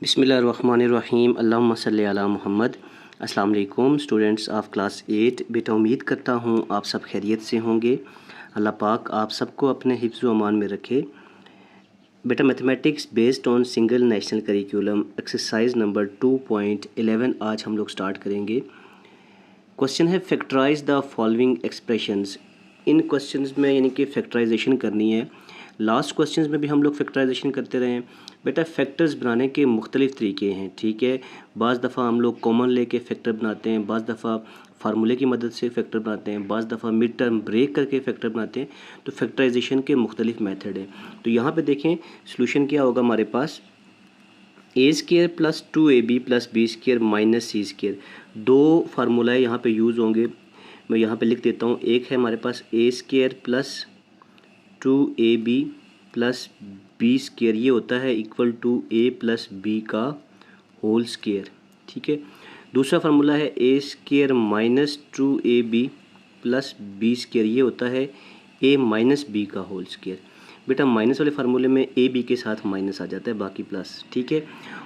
बिस्मिल्लाहिर्रहमानिर्रहीम अल्लाहुम्मा सल्ली अला मुहम्मद। अस्सलाम वालेकुम स्टूडेंट्स ऑफ क्लास 8। बेटा उम्मीद करता हूँ आप सब खैरियत से होंगे। अल्लाह पाक आप सबको अपने हिफ्ज़ व अमान में रखे। बेटा mathematics based on single national curriculum exercise number 2.11 आज हम लोग स्टार्ट करेंगे। क्वेश्चन है फैक्टराइज द फॉलोइंग एक्सप्रेशंस। इन क्वेश्चंस में यानी कि फैक्टराइजेशन करनी है। लास्ट क्वेश्चंस में भी हम लोग फैक्टराइजेशन करते रहे हैं। बेटा फैक्टर्स बनाने के मुख्तलिफ़ तरीके हैं, ठीक है। बाज़ दफ़ा हम लोग कॉमन लेके फैक्टर बनाते हैं, बाज़ दफ़ा फार्मूले की मदद से फैक्टर बनाते हैं, बाज़ दफ़ा मिड टर्म ब्रेक करके फैक्टर बनाते हैं। तो फैक्टराइजेशन के मुख्तलिफ़ मेथड हैं। तो यहाँ पे देखें सॉल्यूशन क्या होगा हमारे पास, A square plus 2ab plus B square minus C square. दो फार्मूलाए यहाँ पे यूज़ होंगे। मैं यहाँ पे लिख देता हूँ। एक है हमारे पास A square plus 2ab plus B square, ये होता है equal to A plus B का होल स्केयर, ठीक है। दूसरा फार्मूला है A square minus 2ab plus B square, ये होता है ए माइनस बी का होल स्केयर। बेटा माइनस वाले फार्मूले में ए बी के साथ माइनस आ जाता है, बाकी प्लस, ठीक है।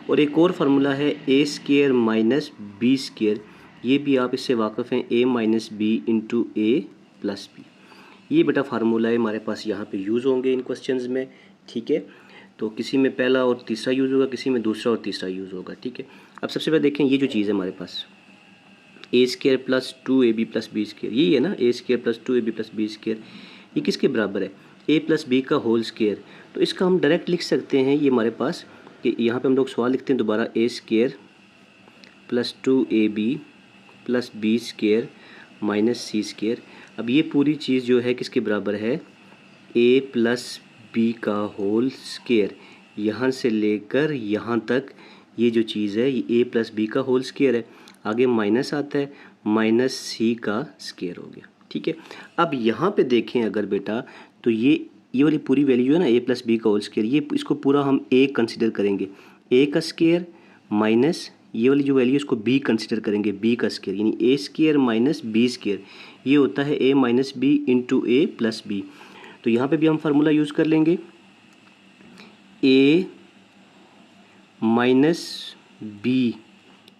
और एक और फार्मूला है A square minus B square, ये भी आप इससे वाकिफ़ हैं, ए माइनस बी इंटू ए प्लस बी। ये बेटा फार्मूला है हमारे पास यहाँ पे यूज़ होंगे इन क्वेश्चंस में, ठीक है। तो किसी में पहला और तीसरा यूज़ होगा, किसी में दूसरा और तीसरा यूज़ होगा, ठीक है। अब सबसे पहले देखें ये जो चीज़ है हमारे पास A square plus 2ab plus B square, यही है ना, A square plus 2ab plus B square, ये किसके बराबर है, ए प्लस बी का होल स्केयर। तो इसका हम डायरेक्ट लिख सकते हैं ये हमारे पास कि यहाँ पे हम लोग सवाल लिखते हैं दोबारा, A square plus 2ab plus B square minus C square. अब ये पूरी चीज़ जो है किसके बराबर है, ए प्लस बी का होल स्केयर, यहाँ से लेकर यहाँ तक ये जो चीज़ है ये ए प्लस बी का होल स्केयर है। आगे माइनस आता है, माइनस सी का स्केयर हो गया, ठीक है। अब यहाँ पे देखें अगर बेटा, तो ये वाली पूरी वैल्यू है ना, ए प्लस बी का होल स्केयर, ये इसको पूरा हम ए कंसिडर करेंगे, ए का स्केयर माइनस ये वाली जो वैल्यू इसको बी कंसिडर करेंगे, बी का स्केयर, यानी ए स्केयर माइनस बी स्केयर, ये होता है A minus B into A plus b. तो यहाँ पे भी हम फार्मूला यूज़ कर लेंगे, ए माइनस बी,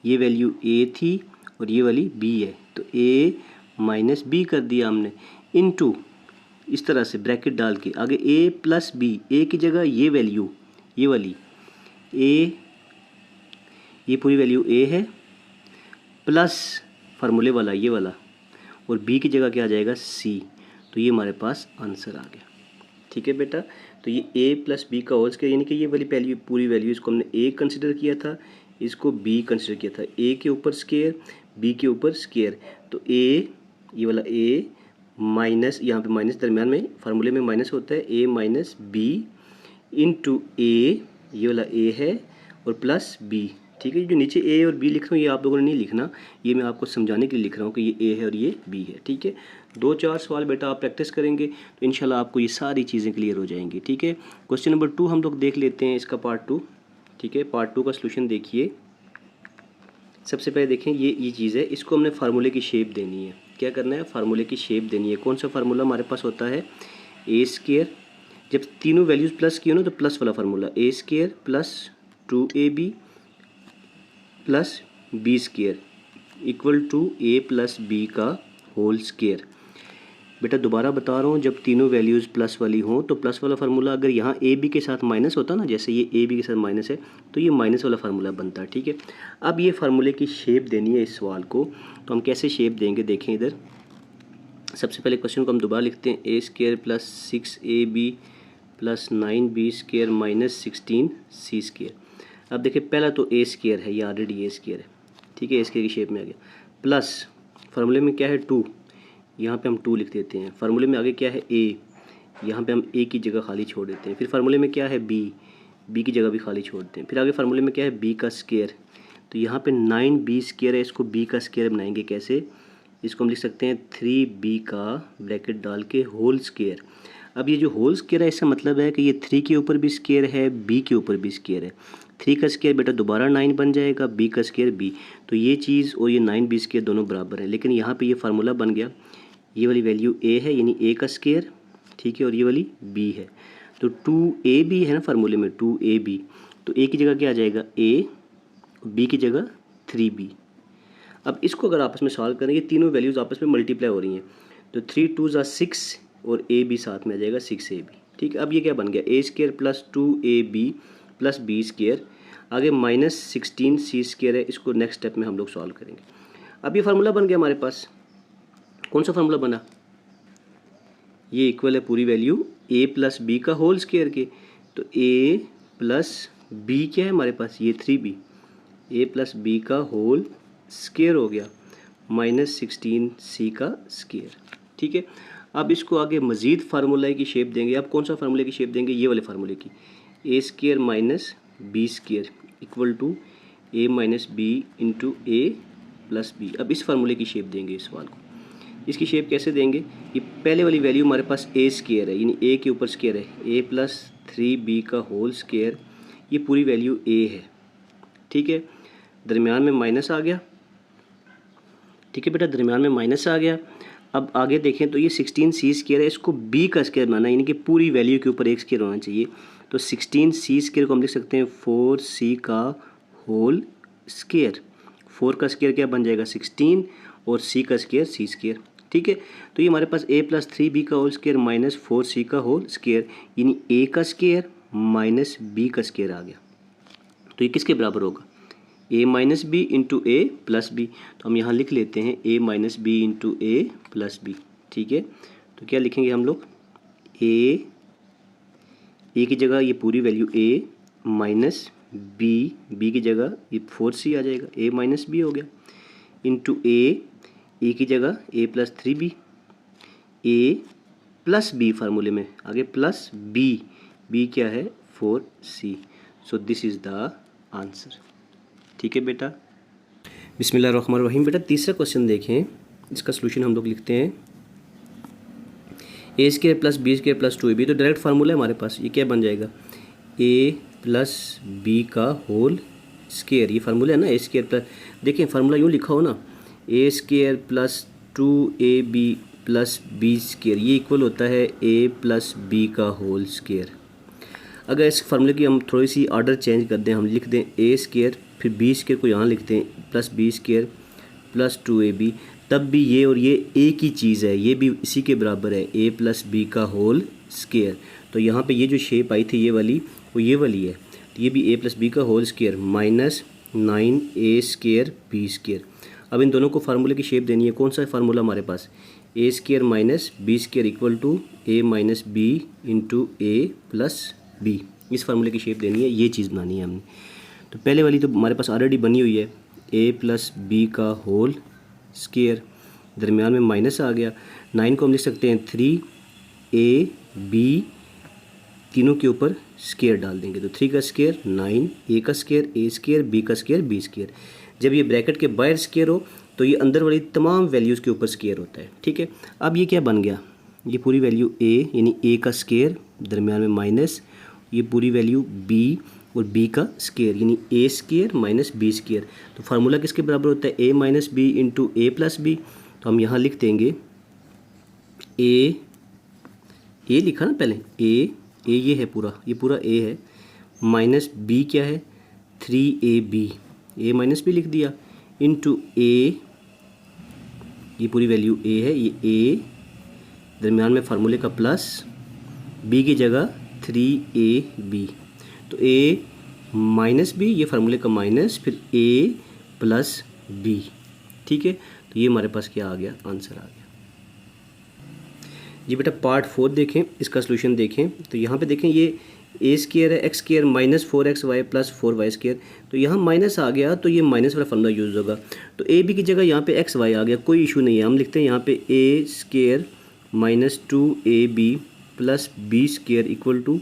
ये वैल्यू ए थी और ये वाली बी है, तो ए माइनस बी कर दिया हमने, इनटू इस तरह से ब्रैकेट डाल के आगे ए प्लस बी, ए की जगह ये वैल्यू ये वाली ए, ये पूरी वैल्यू ए है प्लस फार्मूले वाला ये वाला, और बी की जगह क्या आ जाएगा सी। तो ये हमारे पास आंसर आ गया, ठीक है बेटा। तो ये ए प्लस बी का होल स्केयर, यानी कि ये वाली वैल्यू पूरी वैल्यू इसको हमने ए कंसिडर किया था, इसको बी कंसिडर किया था, ए के ऊपर स्केयर बी के ऊपर स्केयर। तो ए ये वाला ए माइनस, यहाँ पे माइनस दरमियान में फार्मूले में माइनस होता है, ए माइनस बी इंटू ए, ये वाला ए है और प्लस बी, ठीक है। जो नीचे ए और बी लिख रहा हूँ ये आप लोगों ने नहीं लिखना, ये मैं आपको समझाने के लिए लिख रहा हूँ कि ये ए है और ये बी है, ठीक है। 2-4 सवाल बेटा आप प्रैक्टिस करेंगे तो इंशाल्लाह आपको ये सारी चीज़ें क्लियर हो जाएंगी, ठीक है। क्वेश्चन नंबर 2 हम लोग देख लेते हैं, इसका पार्ट 2, ठीक है। पार्ट 2 का सलूशन देखिए। सबसे पहले देखें ये चीज़ है, इसको हमने फार्मूले की शेप देनी है। क्या करना है, फार्मूले की शेप देनी है। कौन सा फार्मूला हमारे पास होता है, ए स्केयर, जब तीनों वैल्यूज़ प्लस की हो ना तो प्लस वाला formula, a square plus 2ab plus B square equal to A plus B का होल स्केयर। बेटा दोबारा बता रहा हूँ, जब तीनों वैल्यूज़ प्लस वाली हों तो प्लस वाला फार्मूला, अगर यहाँ ए बी के साथ माइनस होता ना, जैसे ये ए बी के साथ माइनस है तो ये माइनस वाला फार्मूला बनता है, ठीक है। अब ये फार्मूले की शेप देनी है इस सवाल को, तो हम कैसे शेप देंगे देखें इधर। सबसे पहले क्वेश्चन को हम दोबारा लिखते हैं, A square plus 6ab plus 9b square minus 16c square. अब देखिए पहला तो ए स्केयर है, ये ऑलरेडी ए स्केयर है, ठीक है, ए स्केयर की शेप में आ गया, प्लस फार्मूले में क्या है 2, यहाँ पे हम 2 लिख देते हैं। फार्मूले में आगे क्या है ए, यहाँ पे हम ए की जगह खाली छोड़ देते हैं। फिर फार्मूले में क्या है बी, बी की जगह भी खाली छोड़ देते हैं। फिर आगे फार्मूले में क्या है बी का स्केयर, तो यहाँ पे 9b स्केयर है, इसको बी का स्केयर बनाएंगे कैसे, इसको हम लिख सकते हैं 3b का ब्रैकेट डाल के होल स्केयर। अब ये जो होल स्केयर है इसका मतलब है कि ये 3 के ऊपर भी स्केयर है, बी के ऊपर भी स्केयर है। 3 का स्केयर बेटा दोबारा 9 बन जाएगा, बी का स्केयर बी, तो ये चीज़ और ये 9b स्केयर दोनों बराबर है। लेकिन यहाँ पे ये फार्मूला बन गया, ये वाली वैल्यू ए है यानी ए का स्केयर, ठीक है, और ये वाली बी है, तो 2ab है ना फार्मूले में 2ab, तो ए की जगह क्या आ जाएगा ए, बी की जगह 3b। अब इसको अगर आपस में सॉल्व करें, ये तीनों वैल्यूज़ आपस में मल्टीप्लाई हो रही हैं, तो 3 2 ज़ा 6 और ए बी साथ में आ जाएगा 6ab। ठीक है, अब ये क्या बन गया, A square plus 2ab plus B square, आगे माइनस 16c² है। इसको नेक्स्ट स्टेप में हम लोग सॉल्व करेंगे। अब ये फार्मूला बन गया हमारे पास। कौन सा फार्मूला बना, ये इक्वल है पूरी वैल्यू ए प्लस बी का होल स्क्वायर के, तो ए प्लस बी क्या है हमारे पास, ये 3b, ए प्लस बी का होल स्क्वायर हो गया माइनस 16c का स्क्वायर। ठीक है, अब इसको आगे मज़ीद फार्मूले की शेप देंगे। अब कौन सा फार्मूले की शेप देंगे, ये वाले फार्मूले की, A square minus B square equal to A minus B into A plus B. अब इस फार्मूले की शेप देंगे इस सवाल को। इसकी शेप कैसे देंगे, ये पहले वाली वैल्यू हमारे पास ए स्क्वायर है, यानी ए के ऊपर स्क्वायर है, ए प्लस 3b का होल स्क्वायर, ये पूरी वैल्यू ए है। ठीक है, दरमियान में माइनस आ गया। ठीक है बेटा, दरमियान में माइनस आ गया। अब आगे देखें तो ये 16c² है, इसको b का स्क्वायर बनाना, यानी कि पूरी वैल्यू के ऊपर एक स्क्वायर होना चाहिए। तो 16c² को हम लिख सकते हैं 4c का होल स्क्वायर। 4 का स्क्वायर क्या बन जाएगा 16 और c का स्क्वायर c²। ठीक है, तो ये हमारे पास a प्लस 3b का होल स्क्वायर माइनस 4c का होल स्क्वायर, यानी a का स्क्वायर माइनस b का स्क्वायर आ गया। तो ये किसके बराबर होगा, a minus B into A plus b. तो हम यहाँ लिख लेते हैं a minus B into A plus b. ठीक है, तो क्या लिखेंगे हम लोग, a की जगह ये पूरी वैल्यू a माइनस b की जगह ये 4c आ जाएगा, a माइनस बी हो गया, इंटू a की जगह a plus 3b, a plus b फार्मूले में आगे प्लस b क्या है 4c। So this is the answer. ठीक है बेटा, बिस्मिल्लाहिर्रहमानिर्रहीम। बेटा तीसरा क्वेश्चन देखें, इसका सलूशन हम लोग लिखते हैं A square plus B square plus 2ab। तो डायरेक्ट फार्मूला है हमारे पास, ये क्या बन जाएगा ए प्लस बी का होल स्क्वायर, ये फार्मूला है ना, ए स्क्वायर प्लस, देखें फार्मूला यूँ लिखा हो ना, A square plus 2ab plus B square, ये इक्वल होता है ए प्लस बी का होल स्क्वायर। अगर इस फार्मूले की हम थोड़ी सी ऑर्डर चेंज कर दें, हम लिख दें ए स्क्वायर फिर बी स्क्वायर को यहाँ लिखते हैं plus B square plus 2ab, तब भी ये और ये एक ही चीज़ है, ये भी इसी के बराबर है ए प्लस बी का होल स्क्वायर। तो यहाँ पे ये जो शेप आई थी ये वाली, वो ये वाली है, तो ये भी ए प्लस बी का whole square minus 9a square b square. अब इन दोनों को फार्मूले की शेप देनी है। कौन सा फार्मूला हमारे पास, A square minus B square equal to A minus B into A plus B. इस फार्मूले की शेप देनी है, ये चीज़ बनानी है हमने। तो पहले वाली तो हमारे पास ऑलरेडी बनी हुई है, ए प्लस बी का होल स्क्वायर, दरमियान में माइनस आ गया, 9 को हम लिख सकते हैं 3ab, तीनों के ऊपर स्क्वायर डाल देंगे, तो 3 का स्क्वायर 9, ए का स्क्वायर ए स्क्वायर, बी का स्क्वायर बी स्क्वायर। जब ये ब्रैकेट के बाहर स्क्वायर हो तो ये अंदर वाली तमाम वैल्यूज़ के ऊपर स्क्वायर होता है। ठीक है, अब ये क्या बन गया, ये पूरी वैल्यू a यानी a का स्क्वायर दरमियान में माइनस, ये पूरी वैल्यू b और b का स्क्वायर यानी a square minus b square. तो फार्मूला किसके बराबर होता है, a minus B into A plus b. तो हम यहाँ लिख देंगे a लिखा ना पहले, a ये है पूरा, ये पूरा a है, माइनस b क्या है 3ab, a माइनस b लिख दिया, इंटू a, ये पूरी वैल्यू a है, ये a दरमियान में फार्मूले का प्लस, b की जगह 3ab, तो a माइनस b, ये फार्मूले का माइनस, फिर a प्लस b। ठीक है, तो ये हमारे पास क्या आ गया, आंसर आ गया। जी बेटा पार्ट 4 देखें, इसका सलूशन देखें। तो यहाँ पे देखें ये ए स्क्वायर है, x square minus 4xy plus 4y square, तो यहाँ माइनस आ गया तो ये माइनस वाला फॉर्मूला यूज़ होगा। तो ए बी की जगह यहाँ पे एक्स वाई आ गया, कोई इशू नहीं है, हम लिखते हैं यहाँ पे A square minus 2ab plus B square equal to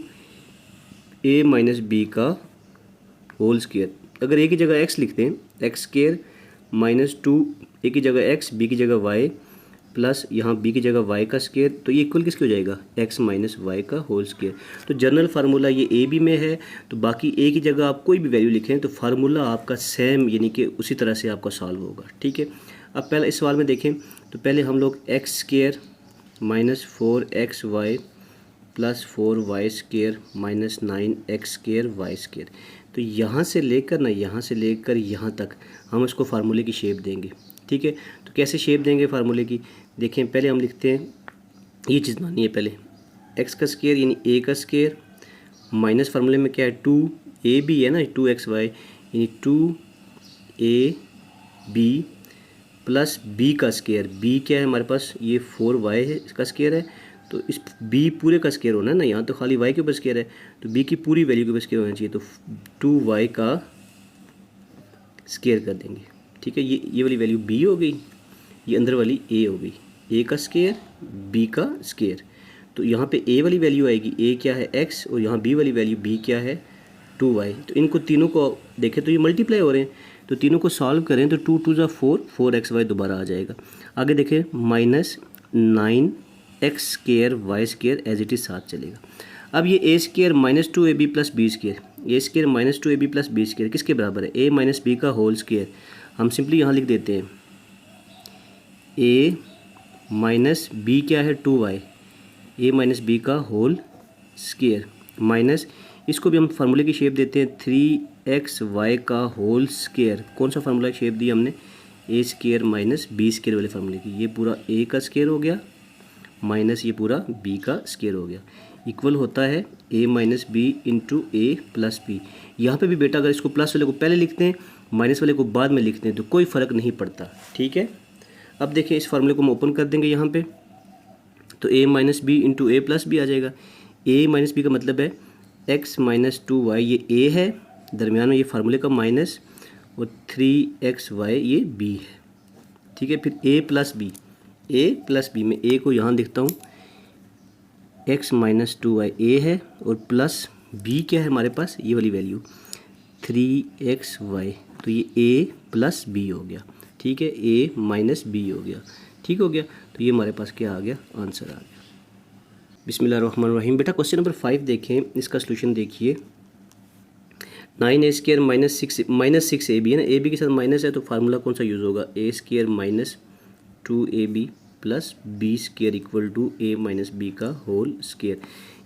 A minus B का होल स्क्वायर। अगर ए की जगह एक्स लिखते हैं, एक्स स्क्वायर माइनस 2, ए की जगह एक्स, बी की जगह वाई, प्लस यहाँ b की जगह y का स्क्वायर, तो ये इक्वल किसके हो जाएगा, x माइनस वाई का होल स्क्वायर। तो जनरल फार्मूला ये a b में है, तो बाकी a की जगह आप कोई भी वैल्यू लिखें तो फार्मूला आपका सेम यानी कि उसी तरह से आपका सॉल्व होगा। ठीक है, अब पहले इस सवाल में देखें तो पहले हम लोग x square minus 4xy plus 4y square minus 9x square y square, तो यहाँ से लेकर यहाँ तक हम इसको फार्मूले की शेप देंगे। ठीक है, तो कैसे शेप देंगे फार्मूले की, देखें पहले हम लिखते हैं, ये चीज़ मानिए पहले x का स्क्वायर यानी a का स्क्वायर माइनस फार्मूले में क्या है 2ab है ना, 2xy यानी 2ab प्लस b का स्क्वायर, b क्या है हमारे पास, ये 4y है इसका स्क्वायर है, तो इस b पूरे का स्क्वायर होना है ना, यहाँ तो खाली y के ऊपर स्क्वायर है, तो b की पूरी वैल्यू के ऊपर स्क्वायर होना चाहिए, तो 2y का स्क्वायर कर देंगे। ठीक है, ये वाली वैल्यू b हो गई, ये अंदर वाली a हो गई, a का स्क्वायर b का स्क्वायर, तो यहाँ पे a वाली वैल्यू आएगी, a क्या है x, और यहाँ b वाली वैल्यू b क्या है 2y। तो इनको तीनों को देखें तो ये मल्टीप्लाई हो रहे हैं, तो तीनों को सॉल्व करें तो 2 2 4 4xy दोबारा आ जाएगा। आगे देखें minus 9x square y square as it is साथ चलेगा। अब ये a square minus 2ab plus B square, a square minus 2ab plus B square किसके बराबर है, a माइनस बी का होल स्क्वायर। हम सिंपली यहाँ लिख देते हैं a माइनस बी क्या है 2y, a माइनस बी का होल स्क्वायर माइनस, इसको भी हम फार्मूले की शेप देते हैं 3xy का होल स्क्वायर। कौन सा फार्मूला की शेप दी हमने, a square minus B square वाले फार्मूले की, ये पूरा a का स्क्वायर हो गया माइनस ये पूरा b का स्क्वायर हो गया, इक्वल होता है a minus B into A plus b. यहाँ पे भी बेटा अगर इसको प्लस वाले को पहले लिखते हैं माइनस वाले को बाद में लिखते हैं तो कोई फ़र्क नहीं पड़ता। ठीक है, अब देखिए इस फार्मूले को हम ओपन कर देंगे यहाँ पे, तो a minus B into A plus B आ जाएगा। a माइनस बी का मतलब है x माइनस 2y, ये a है, दरमियान में ये फार्मूले का माइनस, और 3xy ये b है। ठीक है, फिर a प्लस बी, मैं a को यहाँ लिखता हूँ, x माइनस 2y a है, और प्लस b क्या है हमारे पास, ये वाली वैल्यू 3xy, तो ये a प्लस b हो गया। ठीक है, a माइनस b हो गया, ठीक हो गया, तो ये हमारे पास क्या आ गया, आंसर आ गया। बिस्मिल्लाहिर्रहमानिर्रहीम। बेटा क्वेश्चन नंबर 5 देखें, इसका सोल्यूशन देखिए, 9a स्क्वायर माइनस 6ab है ना, ab के साथ माइनस है तो फार्मूला कौन सा यूज़ होगा, a square minus 2ab plus b square equal to a minus b का होल स्क्वायर।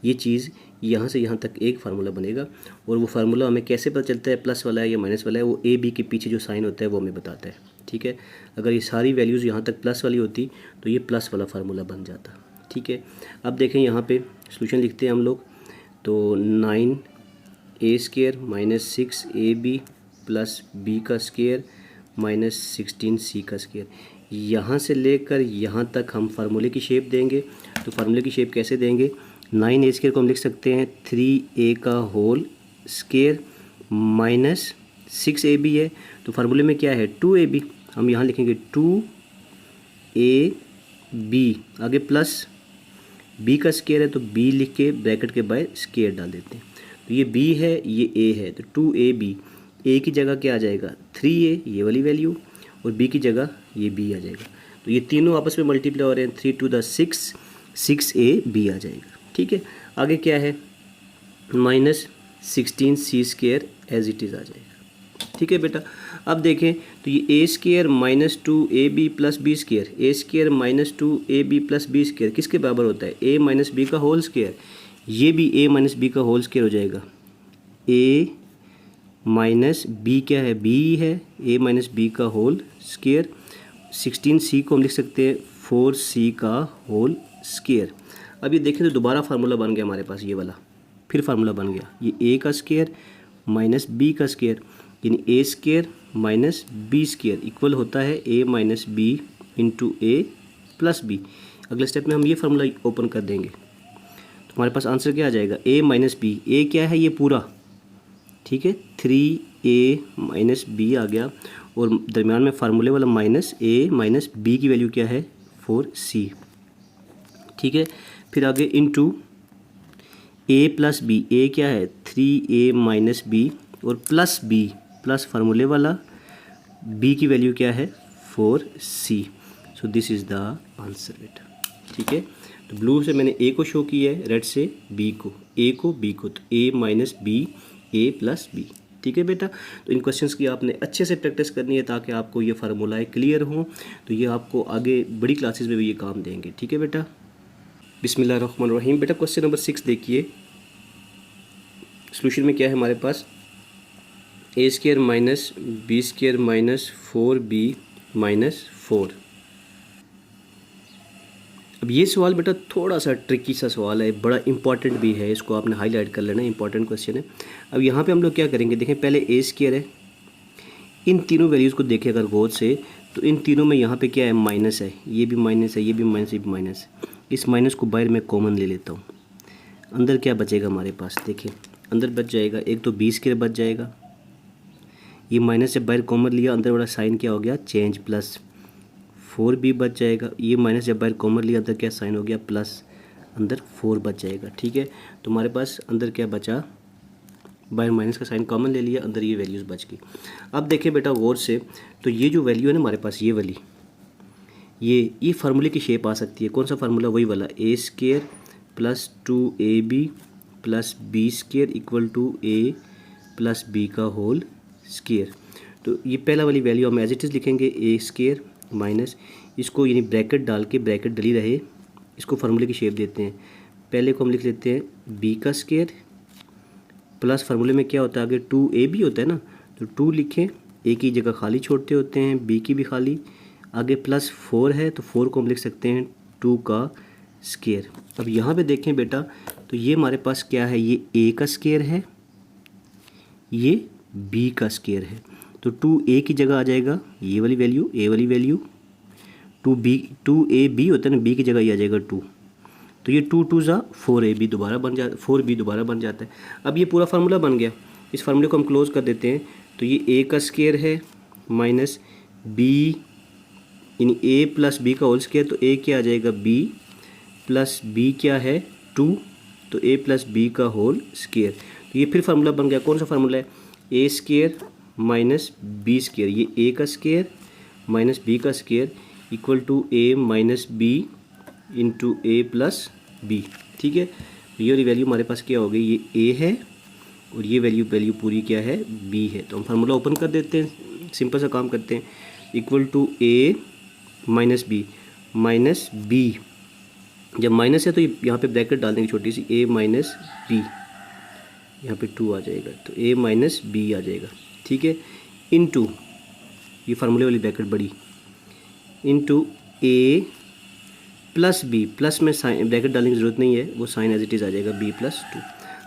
ये चीज़ यहाँ से यहाँ तक एक फार्मूला बनेगा, और वो फार्मूला हमें कैसे पता चलता है प्लस वाला है या माइनस वाला है, वो a b के पीछे जो साइन होता है वो हमें बताता है। ठीक है, अगर ये सारी वैल्यूज़ यहाँ तक प्लस वाली होती तो ये प्लस वाला फार्मूला बन जाता। ठीक है, अब देखें यहाँ पे सोल्यूशन लिखते हैं हम लोग, तो 9a square minus 6ab plus b का स्क्वायर माइनस 16c का स्क्वायर, यहाँ से लेकर यहाँ तक हम फार्मूले की शेप देंगे। तो फार्मूले की शेप कैसे देंगे, 9a स्क्वायर को हम लिख सकते हैं 3a का होल स्क्वायर माइनस 6ab है, तो फार्मूले में क्या है 2ab, हम यहाँ लिखेंगे 2ab, आगे प्लस b का स्क्वायर है तो b लिख के ब्रैकेट के बाहर स्क्वायर डाल देते हैं, तो ये b है ये a है, तो 2ab, a की जगह क्या आ जाएगा 3a ये वाली वैल्यू, और b की जगह ये b आ जाएगा, तो ये तीनों आपस में मल्टीप्लाई हो रहे हैं, 3 to the 6 6ab आ जाएगा। ठीक है, आगे क्या है minus 16c square as it is आ जाएगा। ठीक है बेटा, अब देखें तो ये a square minus 2ab plus B square, a square minus 2ab plus B square किसके बराबर होता है, a माइनस बी का होल स्क्वायर, ये भी a माइनस बी का होल स्क्वायर हो जाएगा, a माइनस बी क्या है b है, a माइनस बी का होल स्क्वायर, 16c को हम लिख सकते हैं 4c का होल स्क्वायर। अब ये देखें तो दोबारा फार्मूला बन गया हमारे पास, ये वाला फिर फार्मूला बन गया, ये a का स्क्वायर माइनस b का स्क्वायर, यानी a square minus B square equal होता है a minus B into A plus B. अगले स्टेप में हम ये फार्मूला ओपन कर देंगे तो हमारे पास आंसर क्या आ जाएगा, a माइनस बी, a क्या है ये पूरा, ठीक है 3a माइनस बी आ गया, और दरमियान में फार्मूले वाला माइनस a माइनस बी की वैल्यू क्या है 4c। ठीक है, फिर आगे into a plus b, a क्या है 3a माइनस बी, और प्लस b प्लस फार्मूले वाला b की वैल्यू क्या है 4c। So this is the answer बेटा। ठीक है, तो ब्लू से मैंने a को शो किया है, रेड से b को, a को b को, तो a minus b a plus b. ठीक है बेटा, तो इन क्वेश्चंस की आपने अच्छे से प्रैक्टिस करनी है ताकि आपको ये फार्मूलाए क्लियर हों, तो ये आपको आगे बड़ी क्लासेस में भी ये काम देंगे। ठीक है बेटा, बिस्मिल्लाहिर्रहमानिर्रहीम। बेटा क्वेश्चन नंबर 6 देखिए, सोल्यूशन में क्या है हमारे पास, A square minus B square minus 4b minus 4। अब ये सवाल बेटा थोड़ा सा ट्रिकी सा सवाल है, बड़ा इंपॉर्टेंट भी है, इसको आपने हाईलाइट कर लेना, इंपॉर्टेंट क्वेश्चन है। अब यहाँ पे हम लोग क्या करेंगे, देखें पहले ए स्क्वायर है, इन तीनों वैल्यूज़ को देखें अगर गौर से, तो इन तीनों में यहाँ पे क्या है, माइनस है, ये भी माइनस है, ये भी माइनस, ये भी माइनस। इस माइनस को बाहर में कॉमन ले लेता हूँ, अंदर क्या बचेगा हमारे पास, देखिए अंदर बच जाएगा एक तो बी स्क्वायर बच जाएगा, ये माइनस से बाहर कॉमन लिया, अंदर वाला साइन क्या हो गया चेंज, प्लस 4b बच जाएगा, ये माइनस जब बाहर कॉमन लिया अंदर क्या साइन हो गया प्लस, अंदर 4 बच जाएगा। ठीक है, तो हमारे पास अंदर क्या बचा, बाहर माइनस का साइन कॉमन ले लिया, अंदर ये वैल्यूज़ बच गई। अब देखिए बेटा गौर से, तो ये जो वैल्यू है ना हमारे पास, ये वाली, ये फार्मूले की शेप आ सकती है, कौन सा फार्मूला, वही वाला, A square plus 2ab plus B square equal to A plus B का होल स्क्वायर। तो ये पहला वाली वैल्यू हम एज इट इज़ लिखेंगे, ए स्क्वायर माइनस, इसको यानी ब्रैकेट डाल के, ब्रैकेट डली रहे, इसको फार्मूले की शेप देते हैं। पहले को हम लिख लेते हैं बी का स्क्वायर प्लस फार्मूले में क्या होता है आगे 2ab होता है ना, तो 2 लिखें, ए की जगह खाली छोड़ते होते हैं, बी की भी खाली, आगे प्लस 4 है तो 4 को हम लिख सकते हैं 2 का स्क्वायर। अब यहाँ पे देखें बेटा, तो ये हमारे पास क्या है, ये ए का स्क्वायर है, ये बी का स्क्वायर है, तो 2a की जगह आ जाएगा ये वाली वैल्यू, ए वाली वैल्यू, 2ab होता है ना, बी की जगह ये आ जाएगा 2, तो ये 2 2 ज़ा 4ab दोबारा बन जाता, 4b दोबारा बन जाता है। अब ये पूरा फार्मूला बन गया, इस फार्मूले को हम क्लोज कर देते हैं, तो ये a का स्क्वायर है माइनस b यानी a प्लस b का होल स्क्वायर, तो a क्या आ जाएगा b प्लस b क्या है 2, तो a प्लस b का होल स्क्वायर। तो ये फिर फार्मूला बन गया, कौन सा फार्मूला है, a square minus B square, ये ए का स्क्वायर माइनस बी का square equal to A minus B into A plus b. ठीक है, तो ये वाली वैल्यू हमारे पास क्या हो गई, ये ए है और ये वैल्यू पूरी क्या है, बी है। तो हम फार्मूला ओपन कर देते हैं, सिंपल सा काम करते हैं, equal to A minus b, जब माइनस है तो यहाँ पे ब्रैकेट डाल देंगे छोटी सी, ए माइनस बी, यहाँ पे 2 आ जाएगा, तो ए माइनस बी आ जाएगा। ठीक है, इनटू ये फार्मूले वाली ब्रैकेट बड़ी, इनटू ए प्लस बी, प्लस में साइन ब्रैकेट डालने की ज़रूरत नहीं है, वो साइन एज इट इज़ आ जाएगा बी प्लस 2।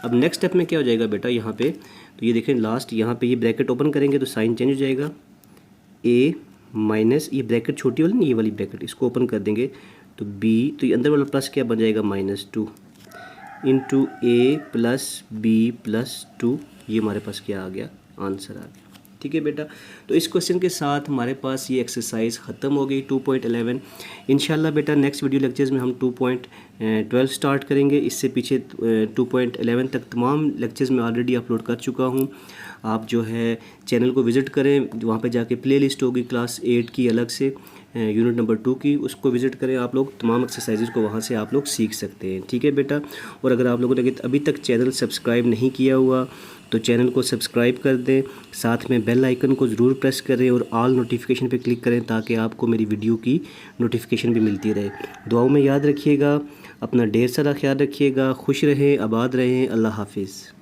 अब नेक्स्ट स्टेप में क्या हो जाएगा बेटा, यहाँ पे तो ये देखें लास्ट, यहाँ पे ये ब्रैकेट ओपन करेंगे तो साइन चेंज हो जाएगा, ए माइनस ये ब्रैकेट छोटी वाली नहीं, ये वाली ब्रैकेट इसको ओपन कर देंगे तो बी, तो ये अंदर वाला प्लस क्या बन जाएगा -2 इंटू ए प्लस बी प्लस 2, ये हमारे पास क्या आ गया, आंसर आ गया। ठीक है बेटा, तो इस क्वेश्चन के साथ हमारे पास ये एक्सरसाइज ख़त्म हो गई 2.11। इंशाल्लाह बेटा नेक्स्ट वीडियो लेक्चर्स में हम 2.12 स्टार्ट करेंगे, इससे पीछे 2.11 तक तमाम लेक्चर्स में ऑलरेडी अपलोड कर चुका हूँ। आप जो है चैनल को विज़िट करें, वहाँ पे जाके प्ले लिस्ट होगी क्लास 8 की अलग से, यूनिट नंबर 2 की, उसको विज़िट करें आप लोग, तमाम एक्सरसाइजेज़ को वहाँ से आप लोग सीख सकते हैं। ठीक है बेटा, और अगर आप लोगों ने अभी तक चैनल सब्सक्राइब नहीं किया हुआ तो चैनल को सब्सक्राइब कर दें, साथ में बेल आइकन को ज़रूर प्रेस करें और ऑल नोटिफिकेशन पे क्लिक करें ताकि आपको मेरी वीडियो की नोटिफिकेशन भी मिलती रहे। दुआओं में याद रखिएगा, अपना ढेर सारा ख्याल रखिएगा, खुश रहें, आबाद रहें, अल्लाह हाफिज़।